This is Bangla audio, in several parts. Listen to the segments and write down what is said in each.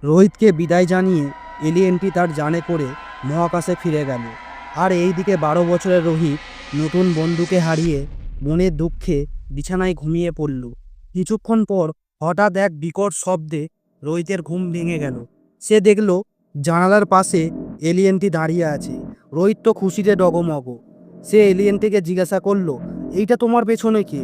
রোহিতকে বিদায় জানিয়ে এলিয়েনটি তার যানে করে মহাকাশে ফিরে গেল। আর এইদিকে 12 বছরের রোহিত নতুন বন্ধুকে হারিয়ে মনের দুঃখে বিছানায় ঘুমিয়ে পড়ল। কিছুক্ষণ পর হঠাৎ এক বিকট শব্দে রোহিতের ঘুম ভেঙে গেল। সে দেখল জানালার পাশে এলিয়েনটি দাঁড়িয়ে আছে। রোহিত তো খুশিতে ডগমগ। সে এলিয়েনটিকে জিজ্ঞাসা করলো, এইটা তোমার পেছনে কে?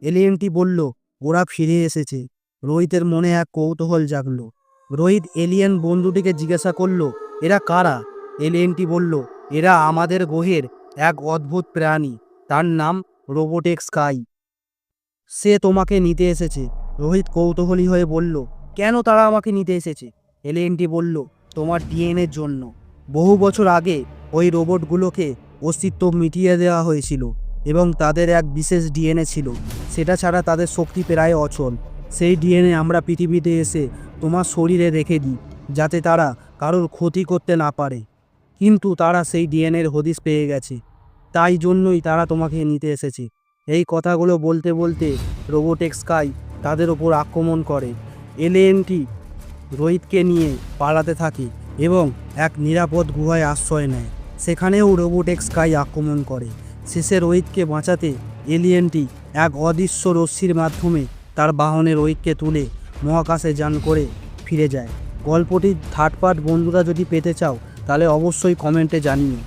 এলিয়েনটি বলল, ওরা ফিরে এসেছে। রোহিতের মনে এক কৌতূহল জাগলো। রোহিত এলিয়েন বন্ধুটিকে জিজ্ঞাসা করলো, এরা কারা? এলিয়েনটি বলল, এরা আমাদের গ্রহের এক অদ্ভুত প্রাণী, তার নাম রোবোটেক স্কাই। সে তোমাকে নিতে এসেছে। রোহিত কৌতূহলী হয়ে বলল, কেন তারা আমাকে নিতে এসেছে? এলিয়েনটি বলল, তোমার ডিএনএর জন্য। বহু বছর আগে ওই রোবটগুলোকে অস্তিত্ব মিটিয়ে দেওয়া হয়েছিল এবং তাদের এক বিশেষ ডিএনএ ছিল। সেটা ছাড়া তাদের শক্তি প্রায় অচল। সেই ডিএনএ আমরা পৃথিবীতে এসে তোমার শরীরে রেখে দিই, যাতে তারা কারোর ক্ষতি করতে না পারে। কিন্তু তারা সেই ডিএনএর হদিশ পেয়ে গেছে, তাই জন্যই তারা তোমাকে নিতে এসেছে। এই কথাগুলো বলতে বলতে রোবোটেক স্কাই তাদের ওপর আক্রমণ করে। এলিয়েনটি রোহিতকে নিয়ে পালাতে থাকে এবং এক নিরাপদ গুহায় আশ্রয় নেয়। সেখানেও রোবোটেক স্কাই আক্রমণ করে। শেষে রোহিতকে বাঁচাতে এলিয়েনটি এক অদৃশ্য রশ্মির মাধ্যমে তার বাহনে রোহিতকে তুলে মহাকাশে যান করে ফিরে যায়। গল্পটির থার্ড পার্ট বন্ধুরা যদি পেতে চাও তাহলে অবশ্যই কমেন্টে জানিও।